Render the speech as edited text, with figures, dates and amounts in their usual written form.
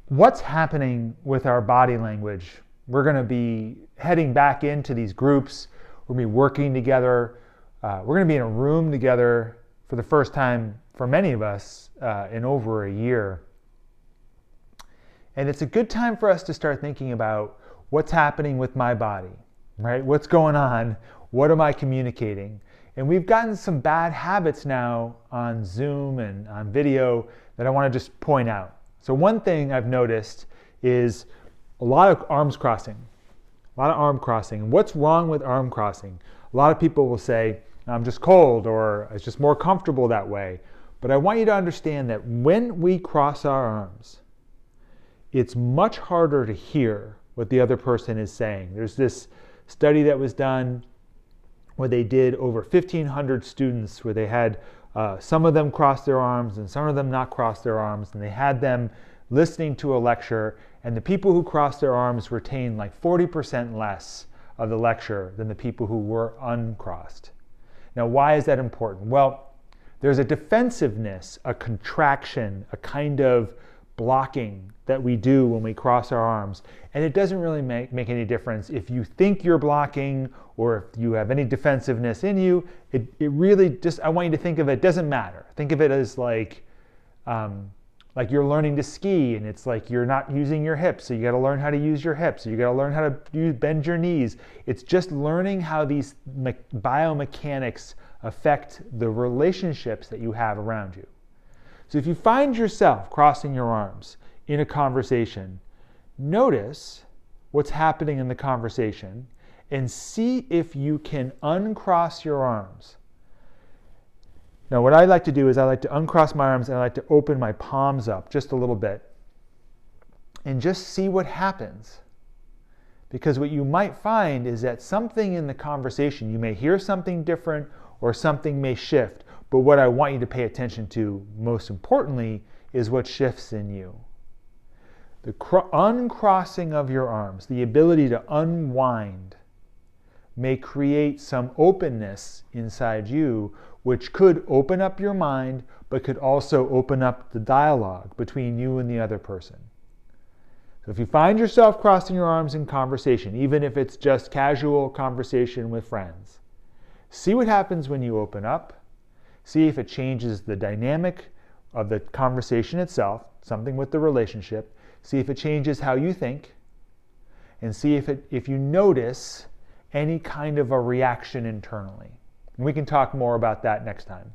what's happening with our body language? We're going to be heading back into these groups. We're going to be working together. We're going to be in a room together for the first time for many of us in over a year. And it's a good time for us to start thinking about what's happening with my body, right? What's going on? What am I communicating? And we've gotten some bad habits now on Zoom and on video that I want to just point out. So one thing I've noticed is a lot of arms crossing, a lot of arm crossing. And what's wrong with arm crossing? A lot of people will say, I'm just cold, or it's just more comfortable that way. But I want you to understand that when we cross our arms, it's much harder to hear what the other person is saying. There's this study that was done where they did over 1,500 students where they had some of them cross their arms and some of them not cross their arms, and they had them listening to a lecture, and the people who crossed their arms retained like 40% less of the lecture than the people who were uncrossed. Now, why is that important? Well, there's a defensiveness, a contraction, a kind of blocking that we do when we cross our arms. And it doesn't really make any difference if you think you're blocking or if you have any defensiveness in you. It really just, I want you to think of it, doesn't matter. Think of it as like you're learning to ski, and it's like you're not using your hips, so you got to learn how to use your hips. So you got to learn how to bend your knees. It's just learning how these biomechanics affect the relationships that you have around you. So if you find yourself crossing your arms in a conversation, notice what's happening in the conversation and see if you can uncross your arms. Now, what I like to do is I like to uncross my arms and I like to open my palms up just a little bit and just see what happens. Because what you might find is that something in the conversation, you may hear something different or something may shift. But what I want you to pay attention to, most importantly, is what shifts in you. The uncrossing of your arms, the ability to unwind, may create some openness inside you, which could open up your mind, but could also open up the dialogue between you and the other person. So if you find yourself crossing your arms in conversation, even if it's just casual conversation with friends, see what happens when you open up. See if it changes the dynamic of the conversation itself, something with the relationship. See if it changes how you think, and see if you notice any kind of a reaction internally. And we can talk more about that next time.